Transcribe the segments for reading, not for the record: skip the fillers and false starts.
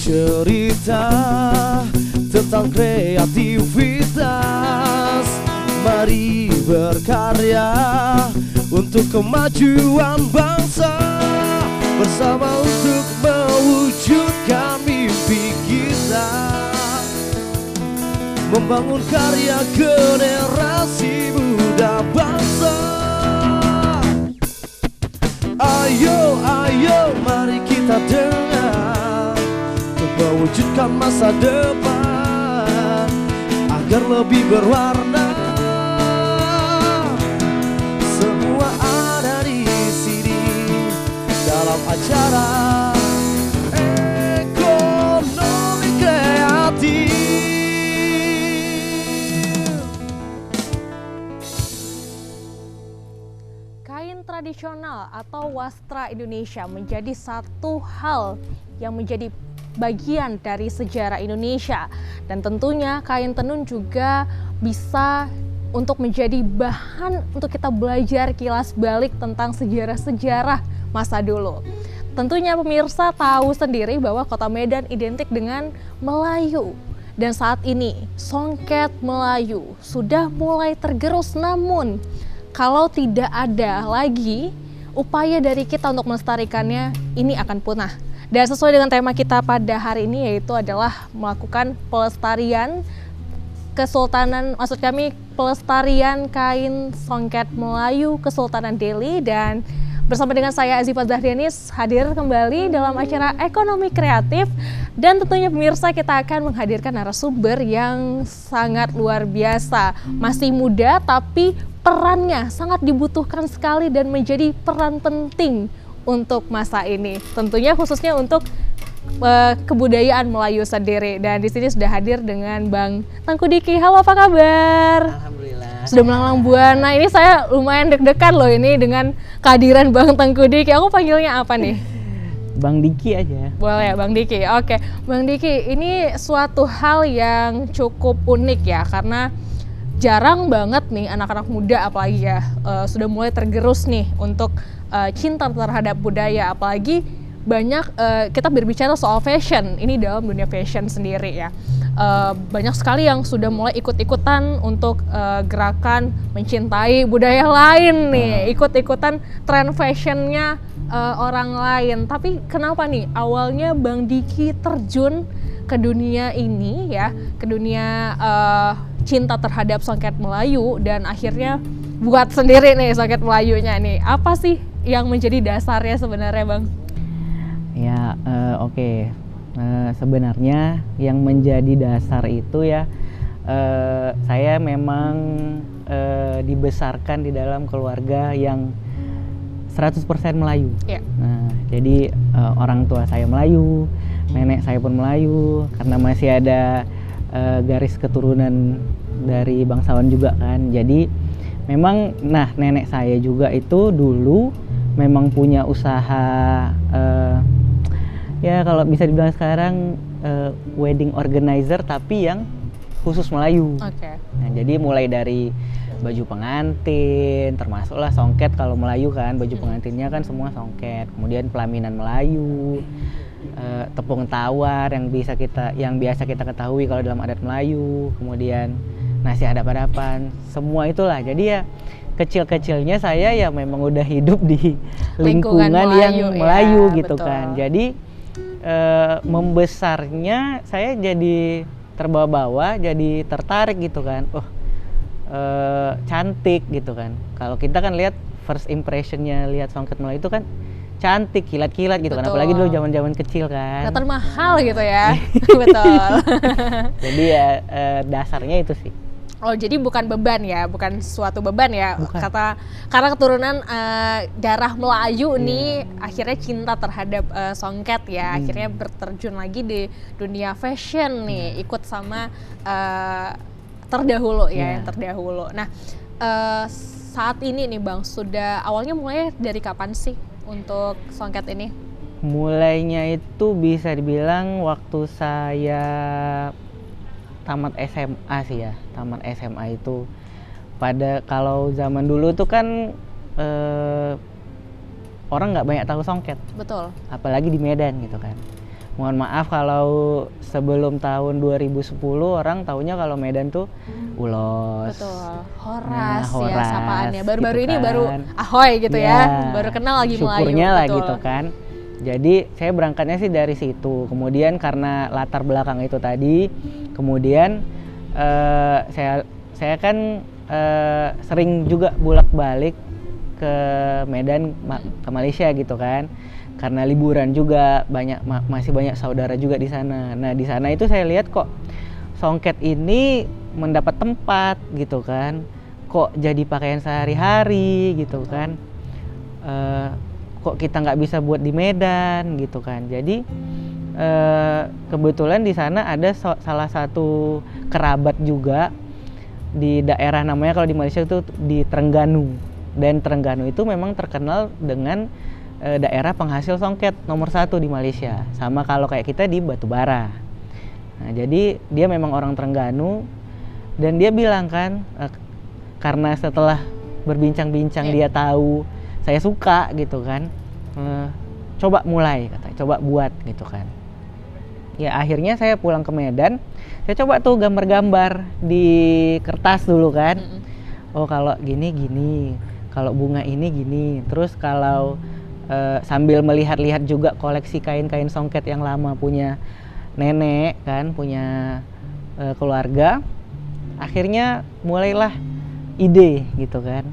cerita tentang kreativitas. Mari berkarya untuk kemajuan bangsa, bersama untuk mewujudkan mimpi kita, membangun karya generasi muda bangsa. Ayo, ayo, mari kita dengar untuk mewujudkan masa depan agar lebih berwarna. Semua ada di sini dalam acara ekonomi kreatif. Kain tradisional atau wastra Indonesia menjadi satu hal yang menjadi bagian dari sejarah Indonesia, dan tentunya kain tenun juga bisa untuk menjadi bahan untuk kita belajar kilas balik tentang sejarah-sejarah masa dulu. Tentunya pemirsa tahu sendiri bahwa Kota Medan identik dengan Melayu, dan saat ini songket Melayu sudah mulai tergerus, namun kalau tidak ada lagi upaya dari kita untuk melestarikannya, ini akan punah. Dan sesuai dengan tema kita pada hari ini, yaitu adalah melakukan pelestarian Kesultanan, maksud kami pelestarian kain songket Melayu Kesultanan Delhi. Dan bersama dengan saya Azifah Zahrianis hadir kembali dalam acara Ekonomi Kreatif, dan tentunya pemirsa kita akan menghadirkan narasumber yang sangat luar biasa. Masih muda tapi perannya sangat dibutuhkan sekali dan menjadi peran penting untuk masa ini. Tentunya khususnya untuk kebudayaan Melayu sendiri. Dan di sini sudah hadir dengan Bang Tengku Diki. Halo, apa kabar? Alhamdulillah. Sudah melanglang buana. Ini saya lumayan deg-degan loh ini dengan kehadiran Bang Tengku Diki. Aku panggilnya apa nih? Bang Diki aja. Boleh ya, Bang Diki. Oke, Bang Diki, ini suatu hal yang cukup unik ya, karena jarang banget nih anak-anak muda apalagi ya sudah mulai tergerus nih untuk cinta terhadap budaya, apalagi banyak kita berbicara soal fashion, ini dalam dunia fashion sendiri ya. Banyak sekali yang sudah mulai ikut-ikutan untuk gerakan mencintai budaya lain nih, ikut-ikutan tren fashionnya orang lain. Tapi kenapa nih awalnya Bang Diki terjun ke dunia ini ya, ke dunia cinta terhadap songket Melayu, dan akhirnya buat sendiri nih songket Melayunya nih. Apa sih yang menjadi dasarnya sebenarnya, Bang? Ya, oke. Sebenarnya yang menjadi dasar itu ya, saya memang dibesarkan di dalam keluarga yang 100% Melayu. Yeah. Nah, jadi orang tua saya Melayu, nenek saya pun Melayu, karena masih ada garis keturunan dari bangsawan juga kan. Jadi memang, nah nenek saya juga itu dulu memang punya usaha, ya kalau bisa dibilang sekarang wedding organizer, tapi yang khusus Melayu. Oke. Nah, jadi mulai dari baju pengantin, termasuklah songket kalau Melayu kan, baju pengantinnya kan semua songket. Kemudian pelaminan Melayu, tepung tawar yang biasa kita ketahui kalau dalam adat Melayu. Kemudian nasi hadap-hadapan, semua itulah. Jadi ya kecil-kecilnya saya ya memang udah hidup di lingkungan yang Melayu ya, gitu betul. Kan. Jadi membesarnya saya jadi terbawa-bawa, jadi tertarik gitu kan. Cantik gitu kan. Kalau kita kan lihat first impressionnya lihat songket Melayu itu kan cantik, kilat-kilat gitu. Betul. Kan, apalagi dulu zaman-zaman kecil kan. Kelihatan mahal gitu ya. Betul. Jadi ya dasarnya itu sih. Oh, jadi bukan beban ya, bukan suatu beban ya. Bukan. Karena keturunan darah Melayu nih akhirnya cinta terhadap songket ya. Akhirnya berterjun lagi di dunia fashion nih, ikut sama terdahulu ya, yang terdahulu. Nah, saat ini nih Bang, sudah awalnya mulai dari kapan sih untuk songket ini? Mulainya itu bisa dibilang waktu saya tamat SMA sih ya. Tamat SMA itu pada kalau zaman dulu tuh kan orang nggak banyak tahu songket. Betul. Apalagi di Medan gitu kan. Mohon maaf kalau sebelum tahun 2010 orang taunya kalau Medan tuh ulos. Betul. Horas, Nah, ya Horas, sapaannya. Baru-baru gitu ini kan. baru ahoy gitu Ya, ya. Baru kenal lagi Melayu. syukurnya lah betul. gitu kan. Jadi saya berangkatnya sih dari situ. Kemudian karena latar belakang itu tadi, kemudian saya kan sering juga bolak-balik ke Medan ke Malaysia gitu kan. Karena liburan juga masih banyak saudara juga di sana. Nah, di sana itu saya lihat kok songket ini mendapat tempat gitu kan. Kok jadi pakaian sehari-hari gitu kan. Kok kita nggak bisa buat di Medan gitu kan. Jadi kebetulan di sana ada salah satu kerabat juga di daerah, namanya kalau di Malaysia itu di Terengganu. Dan Terengganu itu memang terkenal dengan daerah penghasil songket nomor 1 di Malaysia. Sama kalau kayak kita di Batubara. Nah, jadi dia memang orang Terengganu dan dia bilang kan karena setelah berbincang-bincang dia tahu saya suka gitu kan, coba mulai, coba buat gitu kan. Ya akhirnya saya pulang ke Medan, saya coba tuh gambar-gambar di kertas dulu kan. Oh kalau gini, kalau bunga ini gini. Terus kalau sambil melihat-lihat juga koleksi kain-kain songket yang lama punya nenek kan, punya keluarga. Akhirnya mulailah ide gitu kan.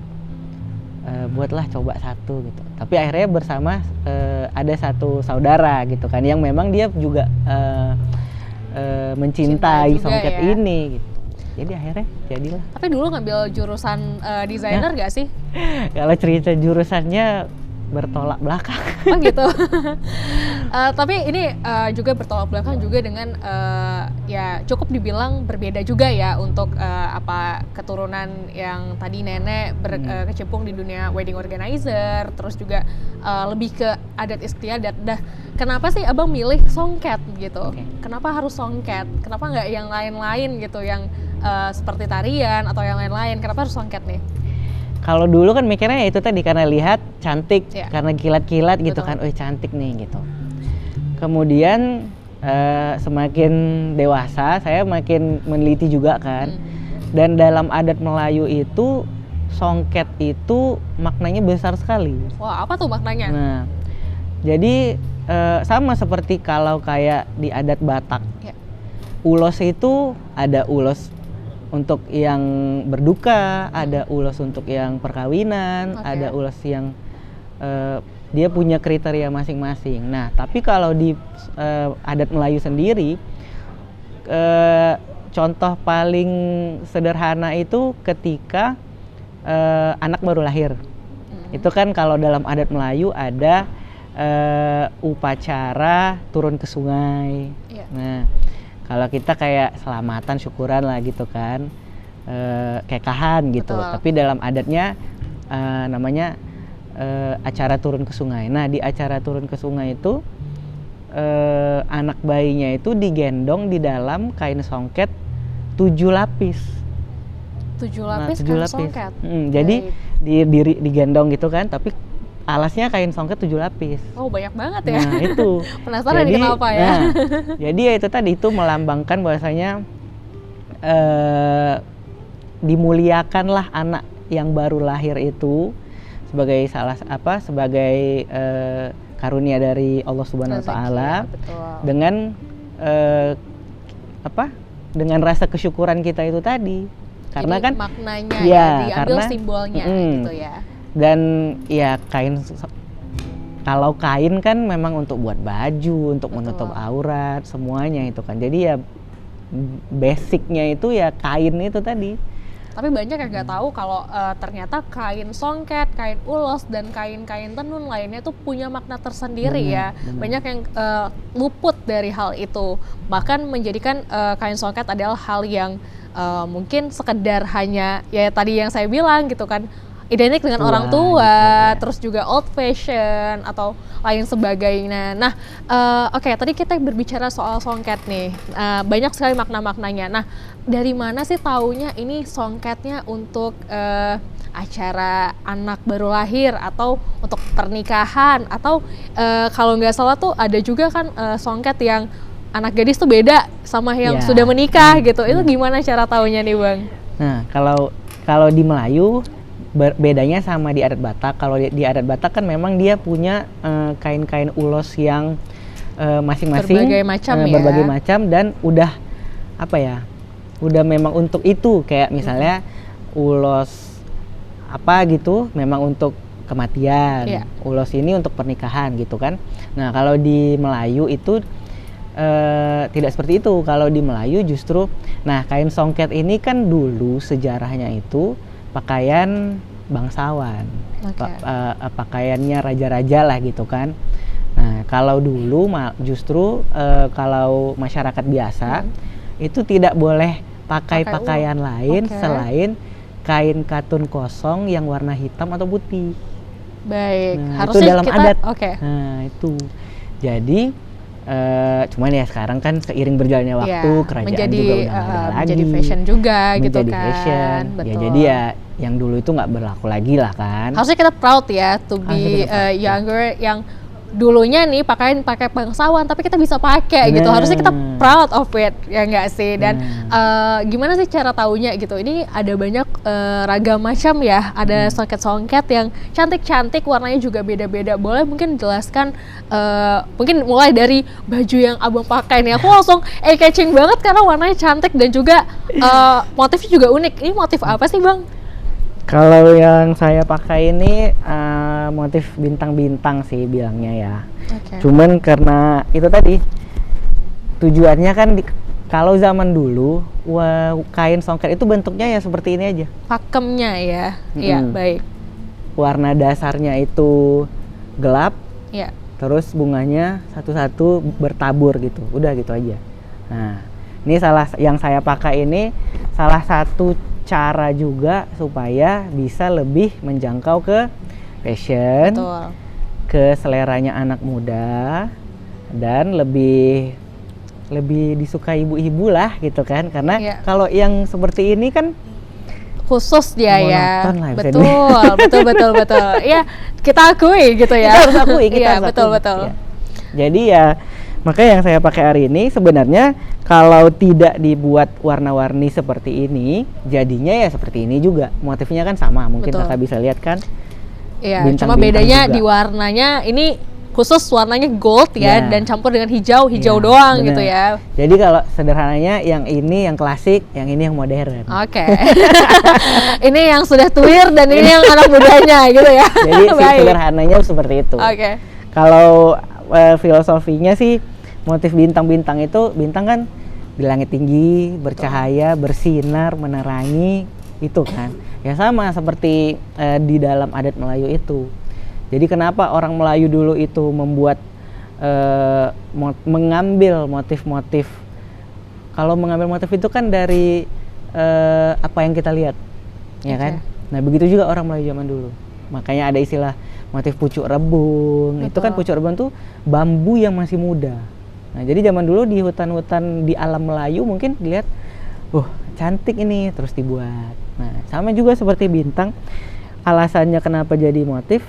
Buatlah coba satu gitu. Tapi akhirnya bersama ada satu saudara gitu kan yang memang dia juga mencintai songket ya. ini gitu. Jadi akhirnya jadilah. Tapi dulu ngambil jurusan desainer gak sih? Kalau cerita jurusannya bertolak belakang. Oh gitu. Tapi ini juga bertolak belakang juga dengan ya cukup dibilang berbeda juga ya untuk keturunan yang tadi nenek berkecimpung di dunia wedding organizer, terus juga lebih ke adat istiadat. Dah, kenapa sih abang milih songket gitu? Okay. Kenapa harus songket? Kenapa nggak yang lain-lain gitu, yang seperti tarian atau yang lain-lain? Kenapa harus songket nih? Kalau dulu kan mikirnya itu tadi karena lihat cantik, karena kilat-kilat gitu. Betul. Kan, cantik nih gitu. Kemudian semakin dewasa saya makin meneliti juga kan. Dan dalam adat Melayu itu songket itu maknanya besar sekali. Wah, apa tuh maknanya? Nah, jadi sama seperti kalau kayak di adat Batak. Ya. Ulos itu ada ulos untuk yang berduka, ada ulos untuk yang perkawinan, ada ulos yang dia punya kriteria masing-masing. Nah, tapi kalau di adat Melayu sendiri, contoh paling sederhana itu ketika anak baru lahir. Itu kan kalau dalam adat Melayu ada upacara turun ke sungai. Nah, kalau kita kayak selamatan, syukuran lah gitu kan, kekahan gitu. Betul. Tapi dalam adatnya namanya acara turun ke sungai. Nah, di acara turun ke sungai itu anak bayinya itu digendong di dalam kain songket 7 lapis. 7 lapis Nah, 7 kain lapis. songket. Jadi digendong gitu kan, tapi alasnya kain songket 7 lapis. Oh, banyak banget ya. Nah, itu. Penasaran nih kenapa ya? Nah, jadi ya itu tadi, itu melambangkan bahwasanya dimuliakanlah anak yang baru lahir itu sebagai sebagai karunia dari Allah Subhanahu wa taala. Dengan dengan rasa kesyukuran kita itu tadi. Karena jadi kan maknanya ya, diambil karena simbolnya gitu ya. Dan ya kalau kain kan memang untuk buat baju, untuk menutup aurat, semuanya itu kan. Jadi ya basicnya itu ya kain itu tadi. Tapi banyak yang nggak tahu kalau ternyata kain songket, kain ulos, dan kain-kain tenun lainnya tuh punya makna tersendiri ya. Banyak yang luput dari hal itu. Bahkan menjadikan kain songket adalah hal yang mungkin sekedar hanya ya tadi yang saya bilang gitu kan, identik dengan orang tua, gitu, terus juga old fashion atau lain sebagainya. Nah, oke, tadi kita berbicara soal songket nih, banyak sekali makna-maknanya. Nah, dari mana sih taunya ini songketnya untuk acara anak baru lahir atau untuk pernikahan atau kalau nggak salah tuh ada juga kan songket yang anak gadis tuh beda sama yang sudah menikah gitu. Itu gimana cara taunya nih Bang? Nah, kalau di Melayu bedanya sama di adat Batak. Kalau di adat Batak kan memang dia punya kain-kain ulos yang masing-masing berbagai macam dan udah apa ya? Udah memang untuk itu, kayak misalnya ulos apa gitu memang untuk kematian. Ulos ini untuk pernikahan gitu kan. Nah, kalau di Melayu itu tidak seperti itu. Kalau di Melayu justru, nah kain songket ini kan dulu sejarahnya itu pakaian bangsawan, pakaiannya raja-raja lah gitu kan. Nah kalau dulu justru kalau masyarakat biasa itu tidak boleh pakai pakaian lain selain kain katun kosong yang warna hitam atau putih. Baik, nah, harusnya itu dalam adat. Nah itu, jadi cuman ya sekarang kan seiring berjalannya waktu kerajaan juga udah nggak ada lagi, menjadi fashion juga gitu kan. Fashion. Ya jadi ya yang dulu itu nggak berlaku lagi lah kan. Harusnya kita proud ya to be younger yang dulunya nih pakai bangsawan tapi kita bisa pakai gitu. Harusnya kita proud of it ya nggak sih. Dan gimana sih cara taunya gitu? Ini ada banyak ragam macam ya. Ada songket-songket yang cantik-cantik, warnanya juga beda-beda. Boleh mungkin jelaskan mungkin mulai dari baju yang Abang pakai nih. Aku langsung catching banget karena warnanya cantik dan juga motifnya juga unik. Ini motif apa sih Bang? Kalau yang saya pakai ini motif bintang-bintang sih bilangnya ya. Cuman karena itu tadi tujuannya kan kalau zaman dulu kain songket itu bentuknya ya seperti ini aja. Pakemnya ya. Iya, baik. Warna dasarnya itu gelap. Iya. Terus bunganya satu-satu bertabur gitu. Udah gitu aja. Nah, ini yang saya pakai ini salah satu cara juga supaya bisa lebih menjangkau ke fashion, ke seleranya anak muda dan lebih disukai ibu-ibu lah gitu kan, karena kalau yang seperti ini kan khusus dia ya. Betul. Ya kita akui gitu ya. Kita harus akui, betul. Ya. Jadi ya makanya yang saya pakai hari ini sebenarnya kalau tidak dibuat warna-warni seperti ini, jadinya ya seperti ini juga. Motifnya kan sama, mungkin kakak bisa lihat kan. Iya, cuma bedanya juga di warnanya ini khusus warnanya gold ya, dan campur dengan hijau doang bener. Gitu ya. Jadi kalau sederhananya yang ini yang klasik, yang ini yang modern. Ini yang sudah tuir dan ini yang anak mudanya gitu ya. Jadi sederhananya seperti itu. Kalau filosofinya sih motif bintang-bintang itu, bintang kan di langit tinggi, bercahaya, bersinar, menerangi, itu kan. Ya sama seperti di dalam adat Melayu itu. Jadi kenapa orang Melayu dulu itu membuat mengambil motif-motif. Kalau mengambil motif itu kan dari apa yang kita lihat, ya kan. Nah begitu juga orang Melayu zaman dulu. Makanya ada istilah motif pucuk rebung. Itu kan pucuk rebung tuh bambu yang masih muda. Nah jadi zaman dulu di hutan-hutan di alam Melayu mungkin dilihat, cantik ini, terus dibuat. Nah sama juga seperti bintang, alasannya kenapa jadi motif,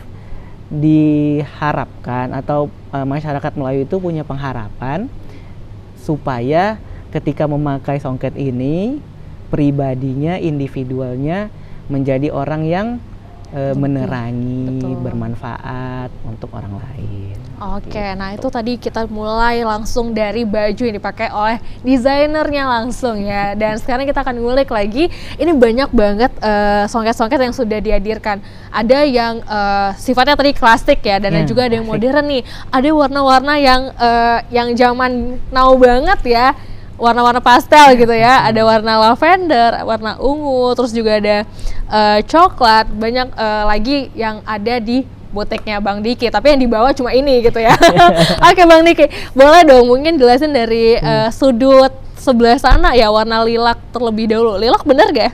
diharapkan atau masyarakat Melayu itu punya pengharapan supaya ketika memakai songket ini, pribadinya, individualnya menjadi orang yang menerangi, bermanfaat untuk orang lain. Nah itu tadi kita mulai langsung dari baju yang dipakai oleh desainernya langsung ya. Dan sekarang kita akan ngulik lagi. Ini banyak banget songket-songket yang sudah dihadirkan. Ada yang sifatnya tadi klasik ya, dan juga ada yang modern nih. Ada warna-warna yang zaman now banget ya. Warna-warna pastel gitu ya, ada warna lavender, warna ungu, terus juga ada coklat, banyak lagi yang ada di boteknya Bang Diki, tapi yang di bawah cuma ini gitu ya. Oke Bang Diki, boleh dong mungkin jelasin dari sudut sebelah sana ya, warna lilac terlebih dahulu. Lilac bener gak?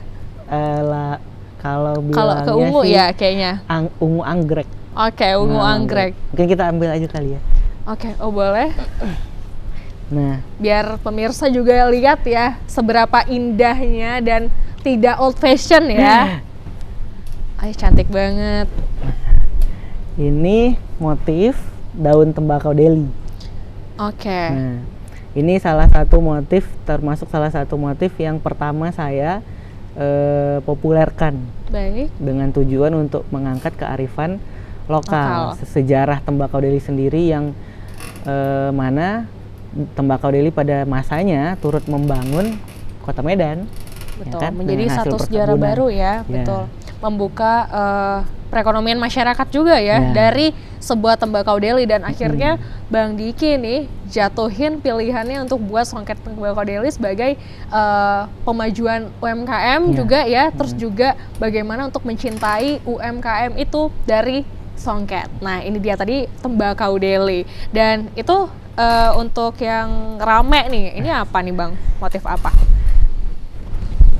Kalau ke ungu sih, ya kayaknya ungu anggrek. Ungu anggrek. Mungkin kita ambil aja kali ya. Boleh. Nah, biar pemirsa juga lihat ya seberapa indahnya dan tidak old fashion ya. Ay, cantik banget. Ini motif daun tembakau deli. Oke. Nah, ini salah satu motif, termasuk salah satu motif yang pertama saya populerkan Baik. dengan tujuan untuk mengangkat kearifan lokal. Sejarah tembakau deli sendiri yang mana tembakau deli pada masanya turut membangun kota Medan. Betul, ya kan? menjadi Dengan hasil satu sejarah perkebunan. baru ya, betul. Membuka perekonomian masyarakat juga ya, dari sebuah tembakau deli, dan akhirnya Bang Diki nih jatuhin pilihannya untuk buat songket tembakau deli sebagai pemajuan UMKM juga ya, terus juga bagaimana untuk mencintai UMKM itu dari songket. Nah, ini dia tadi tembakau deli, dan itu untuk yang rame nih, ini apa nih Bang? Motif apa?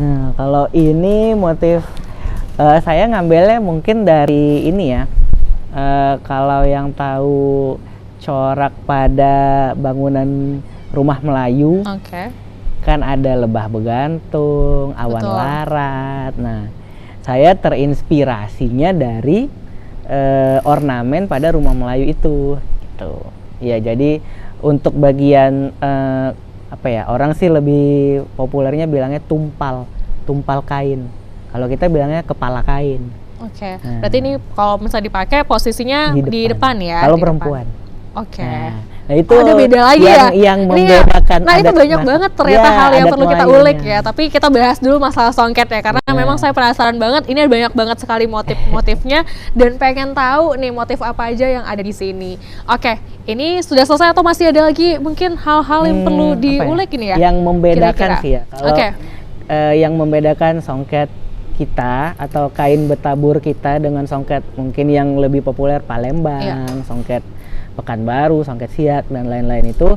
Nah, kalau ini motif saya ngambilnya mungkin dari ini ya. Kalau yang tahu corak pada bangunan rumah Melayu, kan ada lebah begantung, awan larat. Nah, saya terinspirasinya dari ornamen pada rumah Melayu itu. Gitu. Ya, jadi untuk bagian apa ya, orang sih lebih populernya bilangnya tumpal kain. Kalau kita bilangnya kepala kain. Oke. Berarti ini kalau misalnya dipakai posisinya di depan ya? Kalau perempuan. Oke. Nah itu ada beda lagi yang membedakan. Nah itu banyak banget ternyata hal yang perlu kita ulik ya. Tapi kita bahas dulu masalah songket ya, karena memang saya penasaran banget. Ini ada banyak banget sekali motif-motifnya, dan pengen tahu nih motif apa aja yang ada di sini. Oke, ini sudah selesai atau masih ada lagi mungkin hal-hal yang perlu diulik ini ya? Yang membedakan sih ya. Kalau yang membedakan songket kita atau kain betabur kita dengan songket mungkin yang lebih populer Palembang, songket Pekanbaru, songket Siak dan lain-lain itu,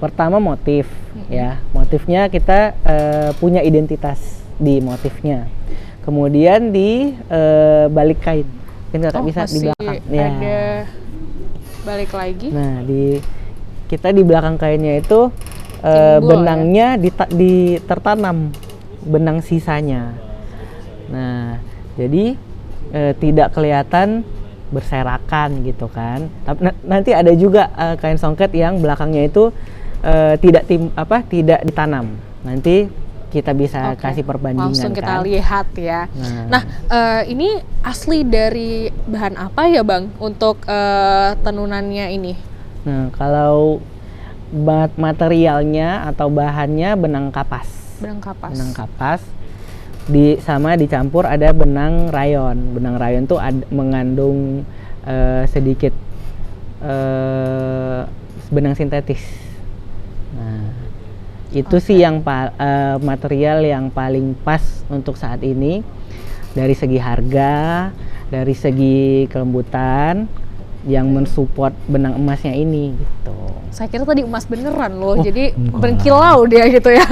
pertama motif ya, motifnya kita punya identitas di motifnya, kemudian di balik kain, mungkin kakak bisa di belakang ada balik lagi. Nah kita di belakang kainnya itu benangnya tertanam benang sisanya. Nah, jadi tidak kelihatan berserakan gitu kan. Tapi nanti ada juga kain songket yang belakangnya itu tidak ditanam. Nanti kita bisa kasih perbandingan. Langsung kita lihat ya. Nah, ini asli dari bahan apa ya Bang untuk tenunannya ini? Nah, kalau materialnya atau bahannya benang kapas. Benang kapas. Sama dicampur ada benang rayon. Benang rayon tuh mengandung sedikit benang sintetis. Nah, itu sih yang material yang paling pas untuk saat ini dari segi harga, dari segi kelembutan yang mensupport benang emasnya ini gitu. Saya kira tadi emas beneran loh, jadi berkilau dia gitu ya.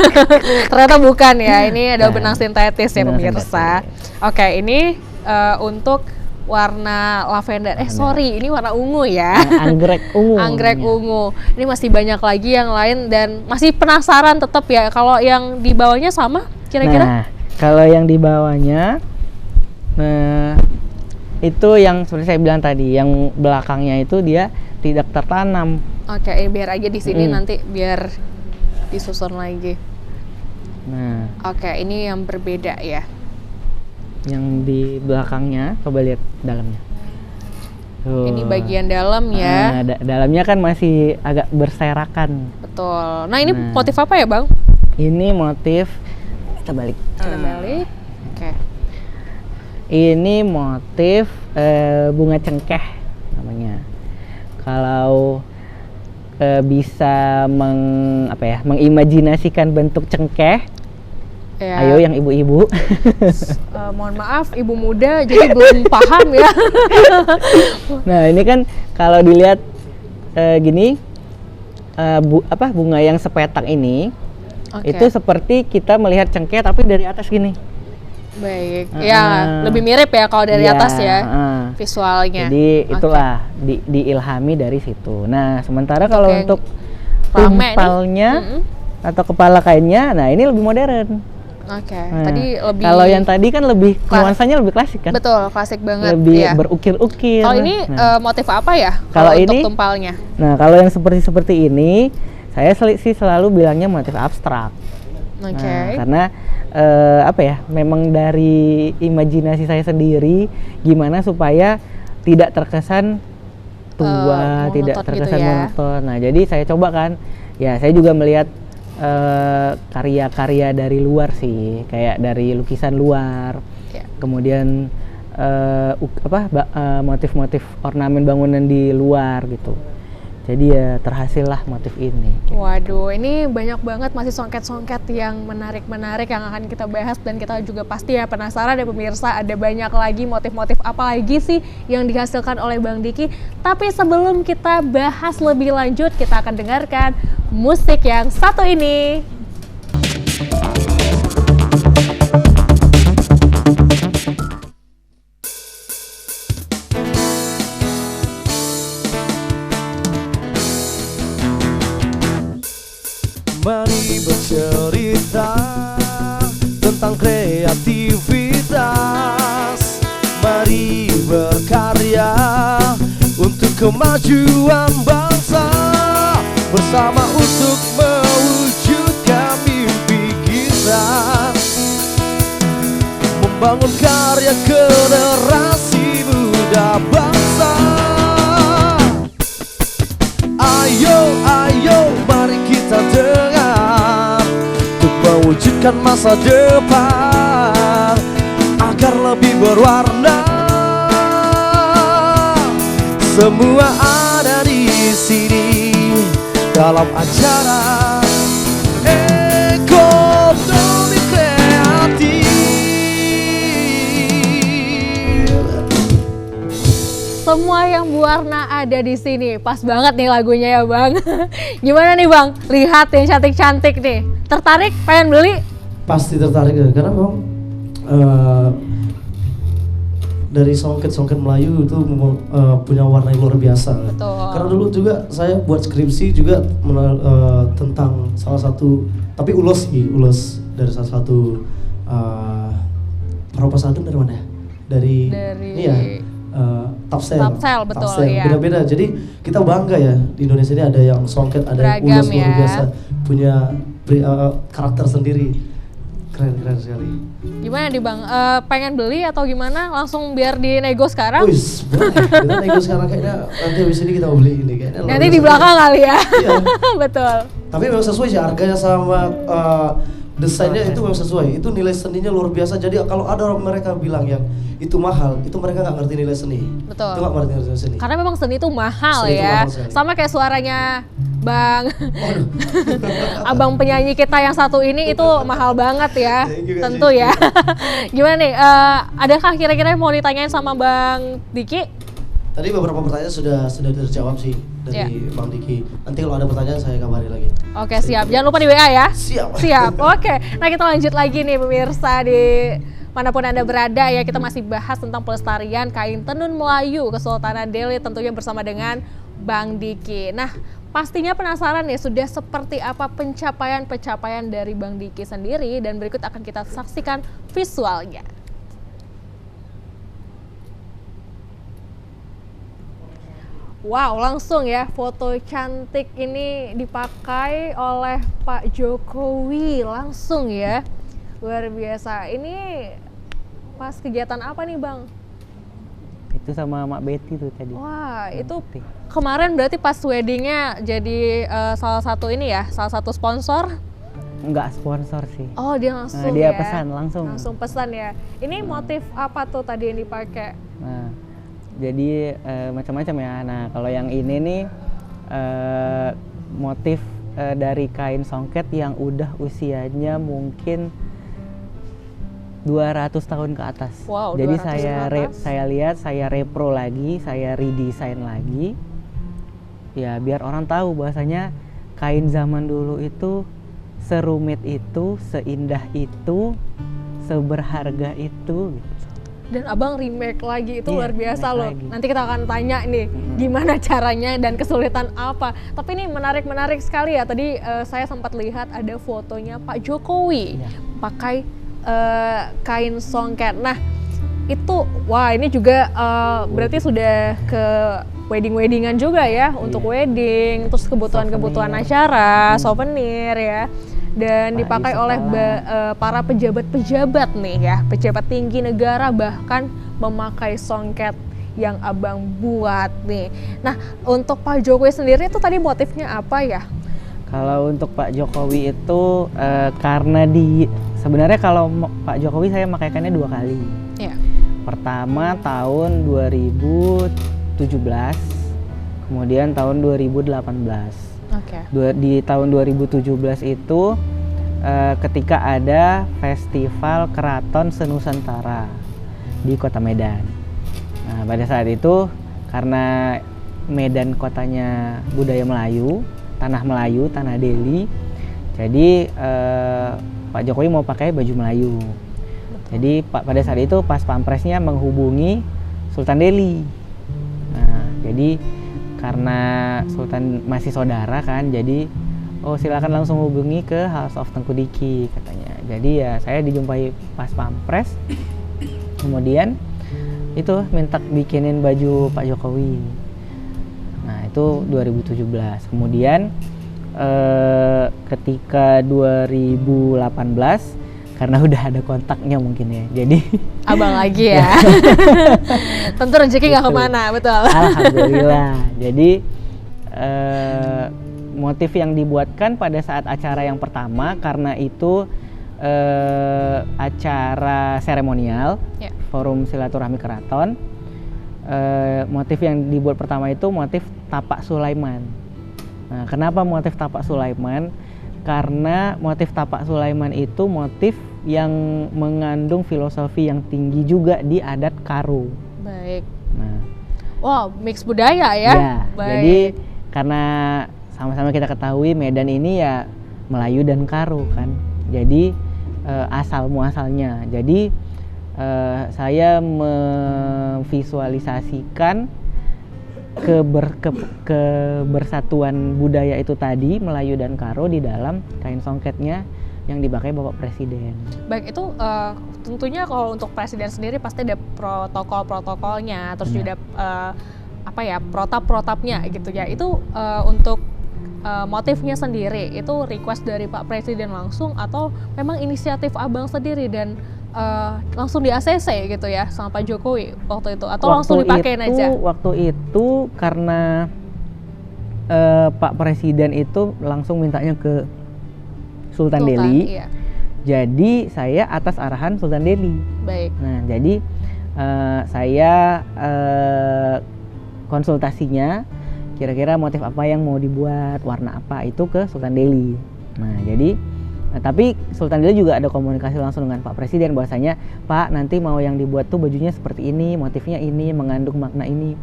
Ternyata bukan ya, ini ada benang sintetis ya pemirsa. Oke, ini untuk warna lavender. Ini warna ungu ya. Anggrek ungu. Anggrek ungu. Ini masih banyak lagi yang lain dan masih penasaran tetap ya. Kalau yang di bawahnya sama kira-kira? Nah, kalau yang di bawahnya, itu yang seperti saya bilang tadi, yang belakangnya itu dia tidak tertanam. Oke, biar aja di sini nanti biar disusun lagi. Nah, oke, ini yang berbeda ya. Yang di belakangnya, coba lihat dalamnya. Ini bagian dalam ya. Nah, dalamnya kan masih agak berserakan. Betul. Nah, ini motif apa ya, Bang? Ini motif, kita balik. Oke. Ini motif bunga cengkeh namanya. Kalau bisa mengimajinasikan bentuk cengkeh, ayo yang ibu-ibu. Mohon maaf, ibu muda jadi belum paham ya. Nah, ini kan kalau dilihat gini, bunga yang sepetak ini, itu seperti kita melihat cengkeh tapi dari atas gini. Baik, ya lebih mirip ya kalau dari atas ya visualnya. Jadi itulah diilhami dari situ. Nah, sementara kalau untuk tumpalnya atau kepala kainnya, nah ini lebih modern. Oke, Nah, tadi lebih kalau yang tadi kan lebih nuansanya lebih klasik kan? betul, klasik banget. Lebih ya. berukir-ukir. Kalau ini motif apa ya? Kalau untuk ini tumpalnya. Nah, kalau yang seperti ini, saya sih selalu bilangnya motif abstrak. Oke. Nah, karena apa ya? Memang dari imajinasi saya sendiri, gimana supaya tidak terkesan tua, tidak monoton terkesan gitu ya. monoton. Nah, jadi saya coba kan, ya saya juga melihat karya-karya dari luar sih, kayak dari lukisan luar, Ya. kemudian motif-motif ornamen bangunan di luar gitu. Jadi ya terhasil lah motif ini. Waduh, ini banyak banget masih songket-songket yang menarik-menarik yang akan kita bahas, dan kita juga pasti ya penasaran ya pemirsa, ada banyak lagi motif-motif apa lagi sih yang dihasilkan oleh Bang Diki. Tapi sebelum kita bahas lebih lanjut, kita akan dengarkan musik yang satu ini. Mari bercerita tentang kreativitas. Mari berkarya untuk kemajuan bangsa, bersama untuk mewujudkan mimpi kita, membangun karya generasi muda bangsa. Ayo, ayo, mari kita dengar untuk mewujudkan masa depan agar lebih berwarna. Semua ada di sini dalam acara ekonomi kreatif. Semua yang berwarna ada di sini. Pas banget nih lagunya ya Bang. Gimana nih Bang? Lihat yang cantik-cantik nih. Tertarik? Pengen beli? Pasti tertarik ya, karena memang dari songket-songket Melayu itu punya warna yang luar biasa. Betul. Karena dulu juga saya buat skripsi juga tentang salah satu, tapi ulos dari salah satu Paropasadum dari mana ya? Dari ini ya, Tapsel, betul, iya. Beda-beda. Jadi kita bangga ya di Indonesia ini ada yang songket, ada yang Beragam ulos luar ya. biasa, punya karakter sendiri. Keren sekali. Gimana nih Bang? Pengen beli atau gimana? Langsung biar dinego sekarang? Wis, boleh. Kita nego sekarang, kayaknya nanti habis ini kita mau beli ini kayaknya. Nanti di belakang kali ya. Iya. Betul. Tapi memang sesuai sih harganya sama desainnya, itu memang sesuai. Itu nilai seninya luar biasa. Jadi kalau ada orang mereka bilang yang itu mahal, itu mereka nggak ngerti nilai seni. Betul. Itu nggak ngerti nilai seni. Karena memang seni itu mahal Seni itu ya. mahal sekali. Sama kayak suaranya Bang. Waduh. Abang penyanyi kita yang satu ini itu mahal banget ya. Thank you, Kak Tentu Cici. ya. Gimana nih? Adakah kira-kira yang mau ditanyain sama Bang Diki? Tadi beberapa pertanyaan sudah terjawab sih dari Iya. Bang Diki. Nanti kalau ada pertanyaan saya kabari lagi. Oke, siap. Jangan lupa di WA ya. Siap. Siap. Oke. Nah, kita lanjut lagi nih pemirsa, di manapun Anda berada ya, kita masih bahas tentang pelestarian kain tenun Melayu Kesultanan Delhi, tentunya bersama dengan Bang Diki. Nah, pastinya penasaran ya, sudah seperti apa pencapaian-pencapaian dari Bang Diki sendiri, dan berikut akan kita saksikan visualnya. Wow, langsung ya foto cantik ini dipakai oleh Pak Jokowi langsung ya. Luar biasa. Ini pas kegiatan apa nih Bang? Itu sama Mak Betty tuh tadi. Wah, Mak itu Betty. kemarin berarti pas weddingnya jadi salah satu ini ya, salah satu sponsor? Enggak sponsor sih. Oh, dia langsung Dia ya? pesan langsung. Langsung pesan ya. Ini motif apa tuh tadi yang dipakai? Nah, jadi macam-macam ya. Nah, kalau yang ini nih motif dari kain songket yang udah usianya mungkin 200 tahun ke atas. Wow, Jadi 200 ke atas. saya lihat, saya repro lagi, saya redesign lagi. Ya, biar orang tahu bahwasanya kain zaman dulu itu serumit itu, seindah itu, seberharga itu gitu. Dan Abang remake lagi, itu Iya, luar biasa remake loh. lagi. Nanti kita akan tanya nih gimana caranya dan kesulitan apa. Tapi ini menarik sekali ya. Tadi saya sempat lihat ada fotonya Pak Jokowi Iya. pakai kain songket. Nah, itu wah ini juga berarti sudah ke weddingan juga ya, untuk wedding, terus kebutuhan acara, souvenir ya. Dan dipakai oleh para pejabat-pejabat nih ya, pejabat tinggi negara bahkan memakai songket yang abang buat nih. Nah, untuk Pak Jokowi sendiri itu tadi motifnya apa ya? Kalau untuk Pak Jokowi itu karena sebenarnya kalau Pak Jokowi saya memakaikannya 2 kali. Ya. Pertama tahun 2017, kemudian tahun 2018. Oke. Di tahun 2017 itu ketika ada festival Keraton Senusantara di Kota Medan. Nah, pada saat itu karena Medan kotanya budaya Melayu, tanah Delhi, jadi Pak Jokowi mau pakai baju Melayu. Jadi pada saat itu pas pampresnya menghubungi Sultan Delhi. Nah, jadi karena Sultan masih saudara kan, jadi silakan langsung hubungi ke House of Tengku Diki katanya. Jadi ya saya dijumpai pas pampres, kemudian itu minta bikinin baju Pak Jokowi. Nah itu 2017. Kemudian ketika 2018 karena udah ada kontaknya mungkin ya, jadi abang lagi ya. Tentu rezeki nggak kemana, betul. Alhamdulillah. Jadi motif yang dibuatkan pada saat acara yang pertama, karena itu acara seremonial, forum silaturahmi keraton. Motif yang dibuat pertama itu motif tapak Sulaiman. Nah, kenapa motif tapak Sulaiman? Karena motif tapak Sulaiman itu motif yang mengandung filosofi yang tinggi juga di adat Karo. Baik. Nah, wow, mix budaya ya. Ya, baik. Jadi karena sama-sama kita ketahui Medan ini ya Melayu dan Karo kan. Jadi asal muasalnya. Jadi saya memvisualisasikan kebersatuan budaya itu tadi Melayu dan Karo di dalam kain songketnya yang dipakai Bapak Presiden. Baik, itu tentunya kalau untuk Presiden sendiri pasti ada protokol-protokolnya, terus juga protap-protapnya gitu ya. Itu untuk motifnya sendiri itu request dari Pak Presiden langsung atau memang inisiatif abang sendiri dan langsung di ACC gitu ya sama Pak Jokowi waktu itu, atau langsung dipakein aja? Waktu itu karena Pak Presiden itu langsung mintanya ke Sultan Delhi, iya. Jadi saya atas arahan Sultan Delhi. Baik. Nah jadi saya konsultasinya kira-kira motif apa yang mau dibuat, warna apa itu ke Sultan Delhi. Nah jadi tapi Sultan Delhi juga ada komunikasi langsung dengan Pak Presiden bahwasanya Pak nanti mau yang dibuat tuh bajunya seperti ini, motifnya ini, mengandung makna ini.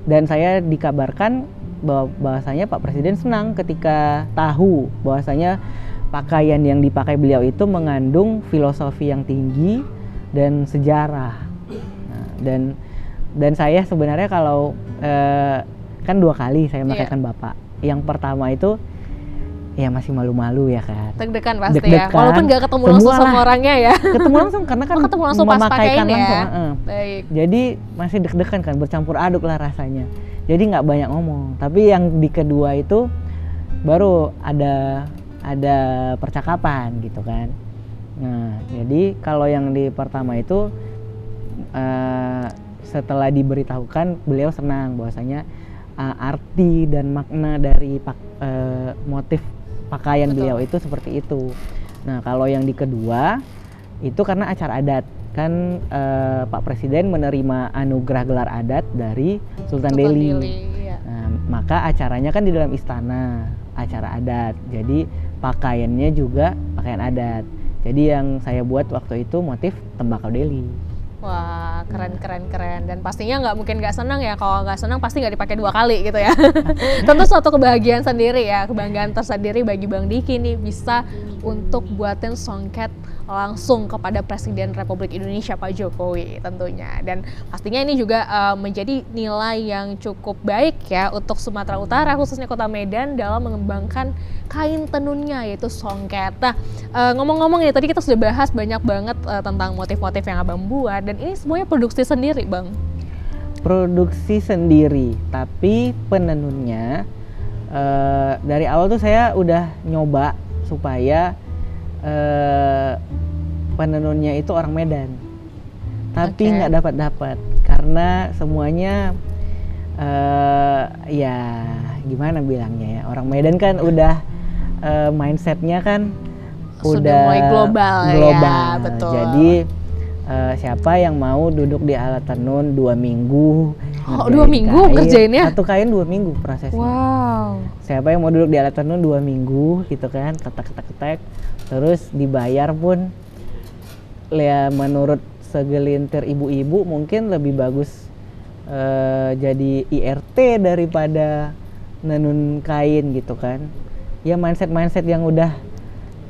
Dan saya dikabarkan bahwasanya Pak Presiden senang ketika tahu bahwasanya pakaian yang dipakai beliau itu mengandung filosofi yang tinggi dan sejarah. Nah, dan saya sebenarnya kalau kan 2 kali saya memakaikan Bapak. Yang pertama itu ya masih malu-malu ya kan. Deg-degan pasti ya. Walaupun nggak ketemu langsung sama orangnya ya. Ketemu langsung karena kan ketemu langsung pas pakaiin ya. Baik. Jadi masih deg-degan kan, bercampur aduk lah rasanya. Jadi nggak banyak ngomong. Tapi yang di kedua itu baru ada percakapan gitu kan. Nah, jadi kalau yang di pertama itu setelah diberitahukan beliau senang bahwasanya arti dan makna dari motif pakaian beliau itu seperti itu. Nah kalau yang di kedua itu karena acara adat kan, Pak Presiden menerima anugerah gelar adat dari Sultan Delhi. Iya. Nah, maka acaranya kan di dalam istana, acara adat. Jadi pakaiannya juga pakaian adat. Jadi yang saya buat waktu itu motif tembakau Delhi. Wah, keren. Dan pastinya nggak mungkin nggak senang ya. Kalau nggak senang pasti nggak dipakai 2 kali gitu ya. Tentu suatu kebahagiaan sendiri ya, kebanggaan tersendiri bagi Bang Diki nih bisa untuk buatin songket langsung kepada Presiden Republik Indonesia Pak Jokowi tentunya. Dan pastinya ini juga menjadi nilai yang cukup baik ya untuk Sumatera Utara, khususnya Kota Medan dalam mengembangkan kain tenunnya, yaitu songket. Nah, ngomong-ngomong ya, tadi kita sudah bahas banyak banget tentang motif-motif yang Abang buat, dan ini semuanya produksi sendiri, Bang? Produksi sendiri, tapi penenunnya dari awal tuh saya udah nyoba supaya penenunnya itu orang Medan, tapi nggak dapat karena semuanya ya gimana bilangnya ya, orang Medan kan udah mindsetnya kan sudah mulai global ya, betul. Jadi siapa yang mau duduk di alat tenun 2 minggu? Oh, 2 minggu kerjainnya? Satu kain 2 minggu prosesnya. Wow. Siapa yang mau duduk di alat tenun 2 minggu gitu kan, ketek, terus dibayar pun ya menurut segelintir ibu-ibu mungkin lebih bagus jadi IRT daripada nenun kain gitu kan. Ya mindset yang udah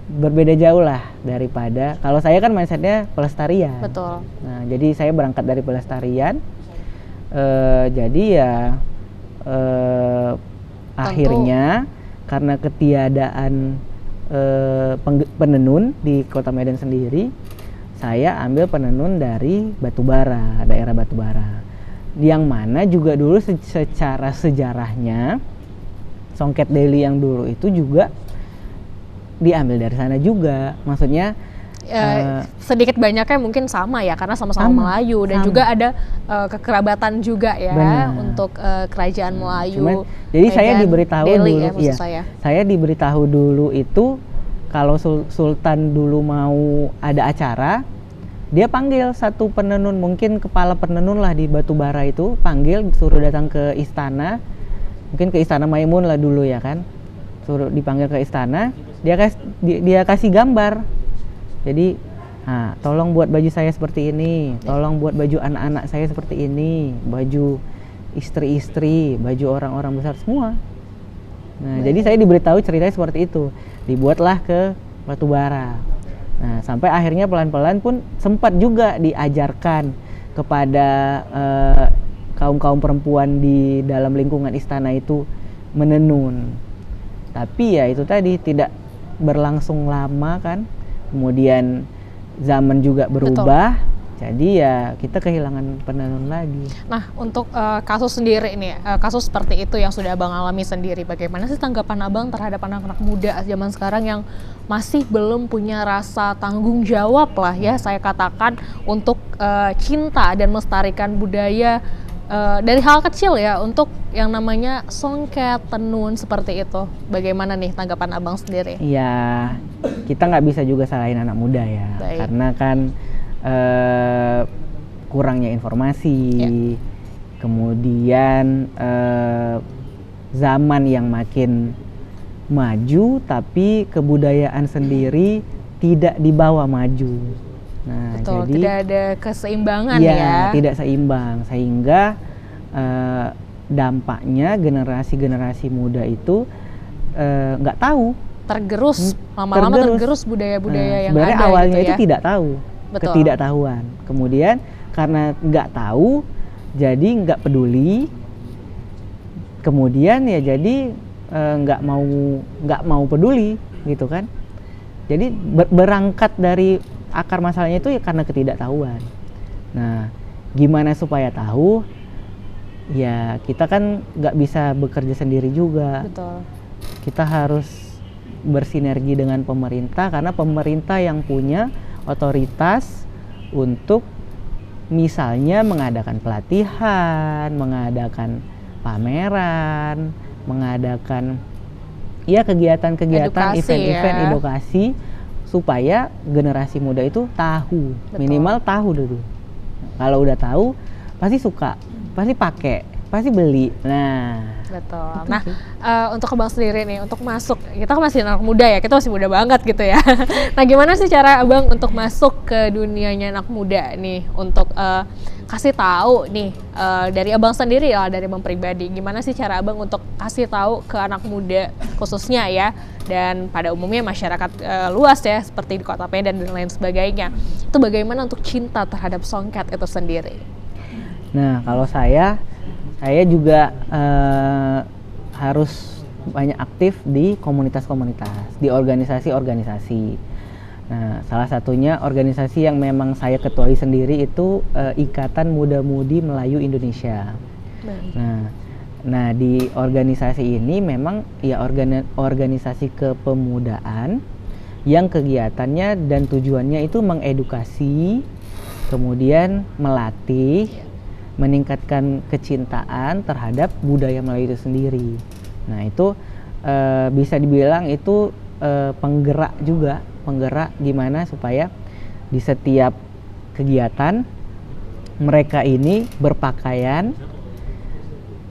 berbeda jauh lah daripada, kalau saya kan mindsetnya pelestarian. Betul. Nah, jadi saya berangkat dari pelestarian, jadi ya akhirnya karena ketiadaan penenun di Kota Medan sendiri, saya ambil penenun dari batubara, daerah batubara, yang mana juga dulu secara sejarahnya songket Deli yang dulu itu juga diambil dari sana juga, maksudnya sedikit banyaknya mungkin sama ya, karena sama-sama Melayu dan juga ada kekerabatan juga ya. Benar. Untuk kerajaan Melayu. Cuman, jadi saya diberitahu Deli, dulu ya, saya diberitahu dulu itu kalau Sultan dulu mau ada acara, dia panggil satu penenun, mungkin kepala penenun lah di batubara itu, panggil, suruh datang ke istana, mungkin ke Istana Maimun lah dulu ya kan, suruh dipanggil ke istana. Dia kasih gambar. Jadi, nah, tolong buat baju saya seperti ini, tolong buat baju anak-anak saya seperti ini, baju istri-istri, baju orang-orang besar semua. Nah, jadi saya diberitahu ceritanya seperti itu. Dibuatlah ke batubara. Nah, sampai akhirnya pelan-pelan pun sempat juga diajarkan kepada kaum-kaum perempuan di dalam lingkungan istana itu menenun. Tapi ya itu tadi tidak berlangsung lama kan, kemudian zaman juga berubah. Betul. Jadi ya kita kehilangan penenun lagi. Nah, untuk kasus sendiri ini, kasus seperti itu yang sudah Abang alami sendiri, bagaimana sih tanggapan Abang terhadap anak-anak muda zaman sekarang yang masih belum punya rasa tanggung jawab lah ya, saya katakan, untuk cinta dan melestarikan budaya dari hal kecil ya, untuk yang namanya songket, tenun seperti itu. Bagaimana nih tanggapan Abang sendiri? Ya, kita nggak bisa juga salahin anak muda ya. Baik. Karena kan kurangnya informasi, ya. Kemudian zaman yang makin maju tapi kebudayaan sendiri tidak dibawa maju. Nah, betul, jadi tidak ada keseimbangan ya. Ya, tidak seimbang, sehingga dampaknya generasi muda itu nggak tahu, tergerus, lama-lama tergerus budaya-budaya yang ada. Sebenarnya awalnya gitu ya? Itu tidak tahu. Betul. Ketidaktahuan. Kemudian karena nggak tahu, jadi nggak peduli. Kemudian ya jadi nggak mau peduli gitu kan. Jadi berangkat dari akar masalahnya itu ya karena ketidaktahuan. Nah, gimana supaya tahu? Ya kita kan nggak bisa bekerja sendiri juga. Betul. Kita harus bersinergi dengan pemerintah, karena pemerintah yang punya otoritas untuk misalnya mengadakan pelatihan, mengadakan pameran, mengadakan ya kegiatan-kegiatan, event-event edukasi, supaya generasi muda itu tahu. Betul. Minimal tahu dulu. Kalau udah tahu pasti suka, pasti pakai. pasti beli. Nah, Betul. Nah, untuk Abang sendiri nih, untuk masuk, kita kan masih anak muda ya, kita masih muda banget gitu ya. Nah, gimana sih cara Abang untuk masuk ke dunianya anak muda nih, untuk kasih tahu nih dari Abang sendiri ya, dari Abang pribadi, gimana sih cara Abang untuk kasih tahu ke anak muda khususnya ya, dan pada umumnya masyarakat luas ya, seperti di Kota Medan dan lain sebagainya. Itu bagaimana untuk cinta terhadap songket itu sendiri? nah kalau saya juga harus banyak aktif di komunitas-komunitas, di organisasi-organisasi. Nah, salah satunya organisasi yang memang saya ketuai sendiri itu Ikatan Muda-Mudi Melayu Indonesia. Nah, di organisasi ini memang ya organisasi kepemudaan yang kegiatannya dan tujuannya itu mengedukasi, kemudian melatih, meningkatkan kecintaan terhadap budaya Melayu itu sendiri. Nah, itu bisa dibilang itu penggerak juga, penggerak gimana supaya di setiap kegiatan mereka ini berpakaian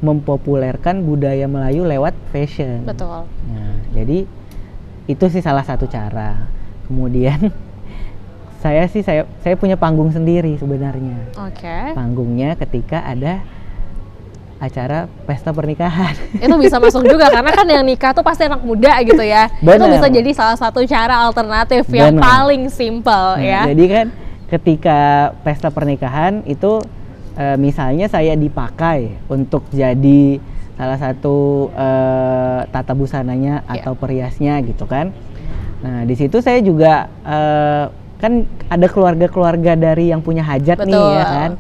mempopulerkan budaya Melayu lewat fashion. Betul. Nah, jadi itu sih salah satu cara. Kemudian saya punya panggung sendiri sebenarnya. Oke. Panggungnya ketika ada acara pesta pernikahan. Itu bisa masuk juga karena kan yang nikah tuh pasti anak muda gitu ya. Itu Benar. bisa jadi salah satu cara alternatif yang Benar. paling simple ya. Jadi kan ketika pesta pernikahan itu misalnya saya dipakai untuk jadi salah satu tata busananya atau periasnya gitu kan. Nah, di situ saya juga kan ada keluarga-keluarga dari yang punya hajat. Betul. Nih ya kan.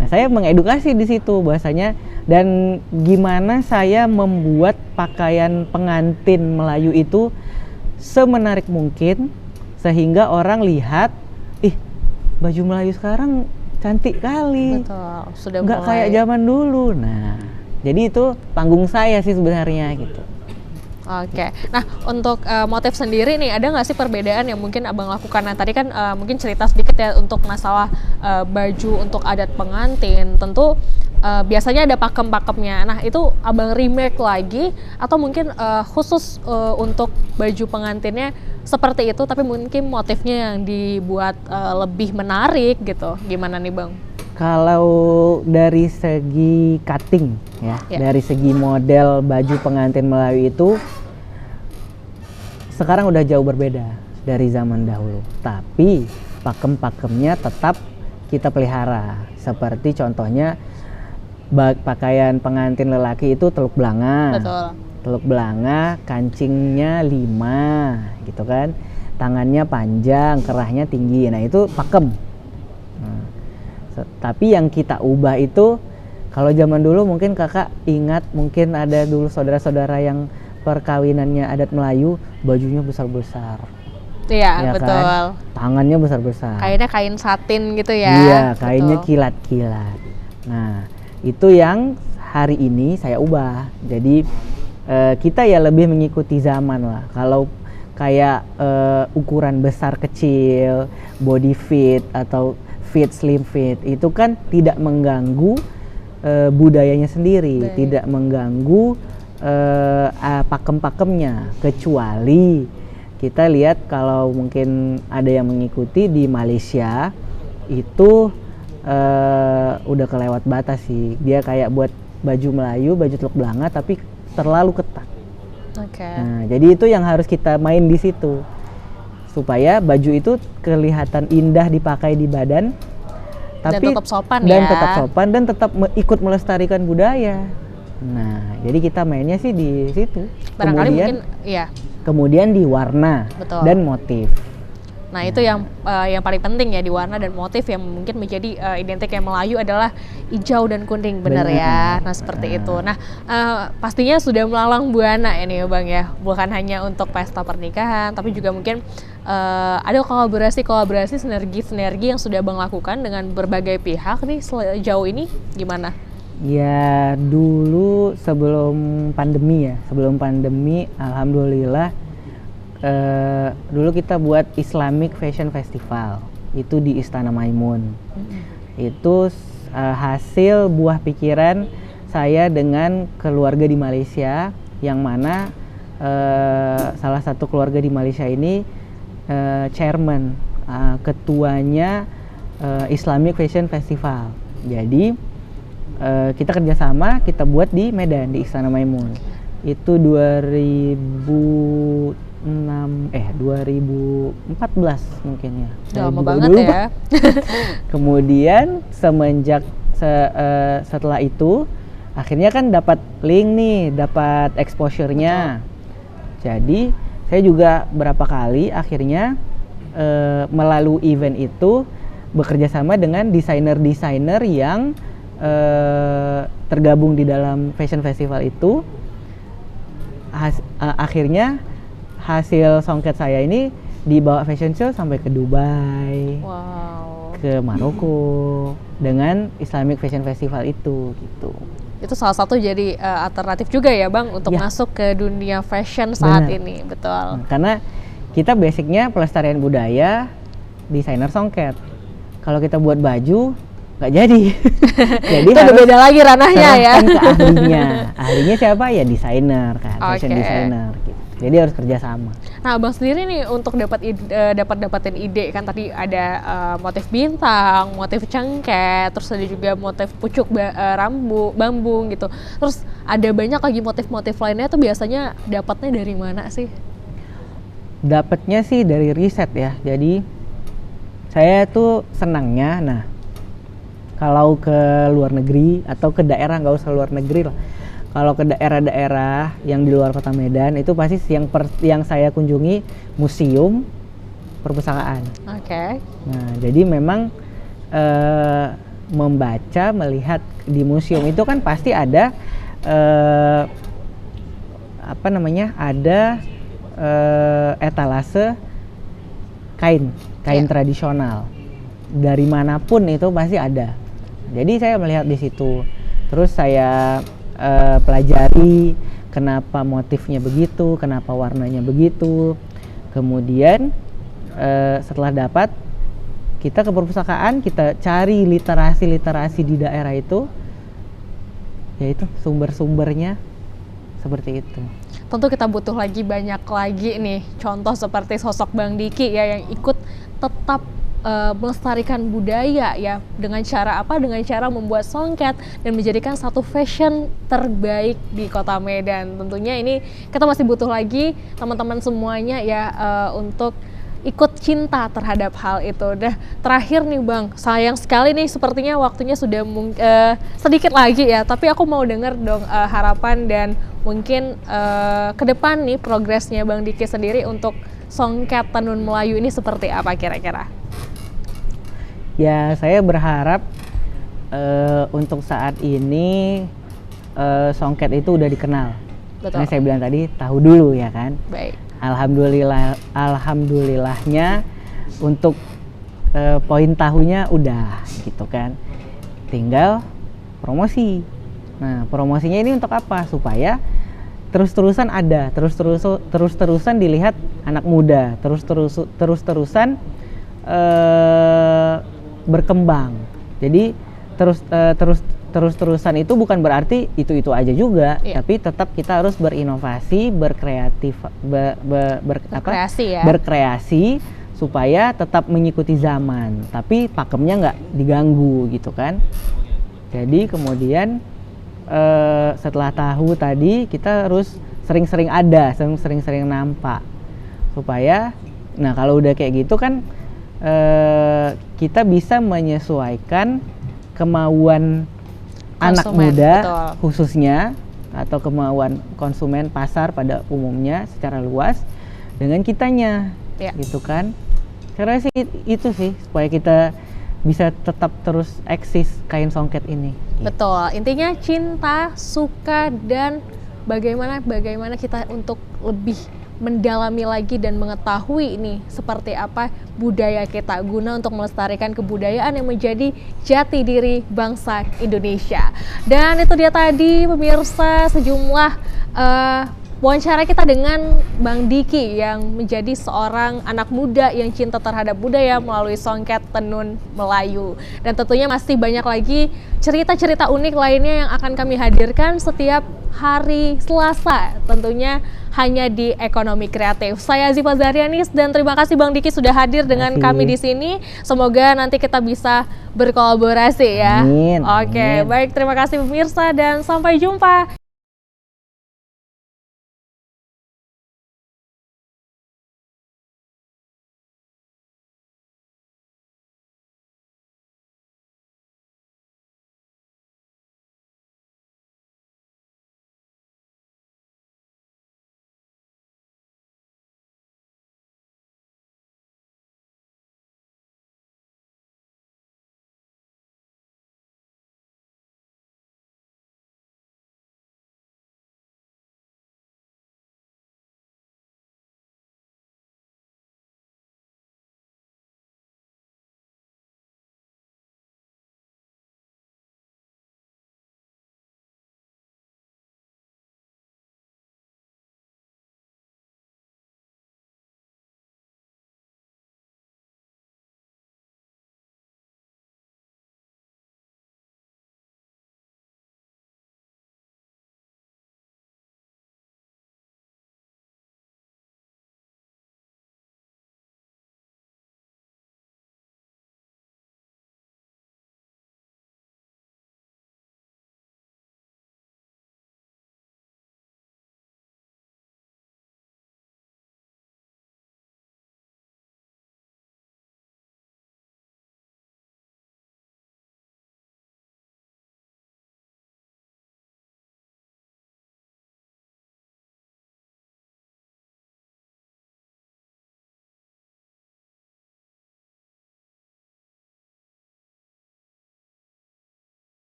Nah, saya mengedukasi di situ bahasanya dan gimana saya membuat pakaian pengantin Melayu itu semenarik mungkin sehingga orang lihat, ih, baju Melayu sekarang cantik kali. Betul. Sudah nggak mulai. kayak zaman dulu. Nah, jadi itu panggung saya sih sebenarnya gitu. Oke, nah untuk motif sendiri nih, ada nggak sih perbedaan yang mungkin Abang lakukan? Nah tadi kan mungkin cerita sedikit ya untuk masalah baju untuk adat pengantin, tentu biasanya ada pakem-pakemnya. Nah itu Abang remake lagi atau mungkin khusus untuk baju pengantinnya seperti itu, tapi mungkin motifnya yang dibuat lebih menarik gitu. Gimana nih Bang? Kalau dari segi cutting ya, dari segi model baju pengantin Melayu itu sekarang udah jauh berbeda dari zaman dahulu. Tapi pakem-pakemnya tetap kita pelihara. Seperti contohnya pakaian pengantin lelaki itu teluk belanga. Betul. Teluk belanga, kancingnya 5 gitu kan. Tangannya panjang, kerahnya tinggi. Nah, itu pakem. Nah, tapi yang kita ubah itu, kalau zaman dulu mungkin kakak ingat, mungkin ada dulu saudara-saudara yang perkawinannya adat Melayu, bajunya besar-besar. Iya, Ya betul. kan? Tangannya besar-besar. Kainnya kain satin gitu ya. Iya, kainnya Betul. kilat-kilat. Nah, itu yang hari ini saya ubah. Jadi kita ya lebih mengikuti zaman lah. Kalau kayak ukuran besar kecil, body fit atau fit slim fit itu kan tidak mengganggu budayanya sendiri, Baik. tidak mengganggu pakem-pakemnya, kecuali kita lihat kalau mungkin ada yang mengikuti di Malaysia itu udah kelewat batas sih. Dia kayak buat baju Melayu, baju teluk belanga tapi terlalu ketat. Oke. Nah, jadi itu yang harus kita main di situ supaya baju itu kelihatan indah dipakai di badan, tapi tetap sopan dan ya. tetap sopan dan tetap ikut melestarikan budaya. Nah, jadi kita mainnya sih di situ. Barangkali Kemudian, mungkin ya. kemudian di warna Betul. dan motif. Nah itu yang paling penting ya, di warna dan motif yang mungkin menjadi identik yang Melayu adalah hijau dan kuning, benar ya. Nah seperti itu. Nah pastinya sudah melalang buana ini ya Bang ya, bukan hanya untuk pesta pernikahan, tapi juga mungkin ada kolaborasi, sinergi yang sudah Bang lakukan dengan berbagai pihak nih sejauh ini, gimana? Ya dulu sebelum pandemi alhamdulillah dulu kita buat Islamic Fashion Festival itu di Istana Maimun. Itu hasil buah pikiran saya dengan keluarga di Malaysia, yang mana salah satu keluarga di Malaysia ini chairman, ketuanya Islamic Fashion Festival. Jadi kita kerjasama, kita buat di Medan, di Istana Maimun. Itu 2014 mungkin ya. Udah lama Juga banget dulu, ya. Kemudian semenjak setelah itu akhirnya kan dapat link nih, dapat exposure-nya. Jadi saya juga berapa kali akhirnya melalui event itu bekerja sama dengan desainer-desainer yang tergabung di dalam fashion festival itu. Akhirnya hasil songket saya ini dibawa fashion show sampai ke Dubai, Wow. ke Maroko dengan Islamic Fashion Festival itu gitu. Itu salah satu jadi alternatif juga ya Bang untuk Ya. masuk ke dunia fashion saat Benar. ini, betul. Karena kita basicnya pelestarian budaya, desainer songket. Kalau kita buat baju nggak jadi. Jadi Itu udah beda lagi ranahnya ya. serahkan ke ahlinya. Ahlinya siapa? Ya desainer kan, fashion Oke. designer gitu. Jadi harus kerjasama. Nah, Abang sendiri nih untuk dapatin ide kan tadi ada motif bintang, motif cengket, terus ada juga motif pucuk bambu gitu. Terus ada banyak lagi motif-motif lainnya tuh biasanya dapatnya dari mana sih? Dapatnya sih dari riset ya. Jadi saya tuh senangnya, nah kalau ke luar negeri atau ke daerah, nggak usah luar negeri lah. Kalau ke daerah-daerah yang di luar kota Medan itu pasti yang saya kunjungi museum perpustakaan. Oke. Nah, jadi memang membaca, melihat di museum itu kan pasti ada ada etalase kain Ya. tradisional. Dari manapun itu pasti ada. Jadi saya melihat di situ. Terus saya pelajari kenapa motifnya begitu, kenapa warnanya begitu. Kemudian setelah dapat, kita ke perpustakaan, kita cari literasi di daerah itu, yaitu sumber-sumbernya seperti itu. Tentu kita butuh banyak lagi nih contoh seperti sosok Bang Diki ya yang ikut tetap melestarikan budaya ya dengan cara apa? Dengan cara membuat songket dan menjadikan satu fashion terbaik di Kota Medan. Tentunya ini kita masih butuh lagi teman-teman semuanya ya untuk ikut cinta terhadap hal itu. Udah terakhir nih Bang, sayang sekali nih sepertinya waktunya sudah sedikit lagi ya. Tapi aku mau dengar dong harapan dan mungkin ke depan nih progresnya Bang Diki sendiri untuk songket tenun Melayu ini seperti apa kira-kira? Ya, saya berharap untuk saat ini songket itu udah dikenal. Betul. Nah, saya bilang tadi tahu dulu ya kan. Baik. Alhamdulillahnya untuk poin tahunya udah gitu kan. Tinggal promosi. Nah, promosinya ini untuk apa? Supaya terus-terusan ada, terus-terusan dilihat anak muda, terus-terusan berkembang. Jadi terus-terusan itu bukan berarti itu aja juga, Iya. tapi tetap kita harus berinovasi, Berkreasi ya. berkreasi supaya tetap mengikuti zaman, tapi pakemnya nggak diganggu gitu kan. Jadi kemudian setelah tahu tadi kita harus sering-sering nampak supaya, nah kalau udah kayak gitu kan kita bisa menyesuaikan kemauan anak Konsumen, muda betul. khususnya atau kemauan konsumen pasar pada umumnya secara luas dengan kitanya, Ya. gitu kan. Saya rasa itu sih supaya kita bisa tetap terus eksis kain songket ini. Betul, intinya cinta, suka, dan bagaimana kita untuk lebih mendalami lagi dan mengetahui ini seperti apa budaya kita guna untuk melestarikan kebudayaan yang menjadi jati diri bangsa Indonesia. Dan itu dia tadi pemirsa sejumlah wawancara kita dengan Bang Diki yang menjadi seorang anak muda yang cinta terhadap budaya melalui songket tenun Melayu. Dan tentunya masih banyak lagi cerita-cerita unik lainnya yang akan kami hadirkan setiap hari Selasa, tentunya hanya di Ekonomi Kreatif. Saya Ziva Zahrianis dan terima kasih Bang Diki sudah hadir dengan kami di sini. Semoga nanti kita bisa berkolaborasi ya. Amin. Oke, baik, terima kasih pemirsa dan sampai jumpa.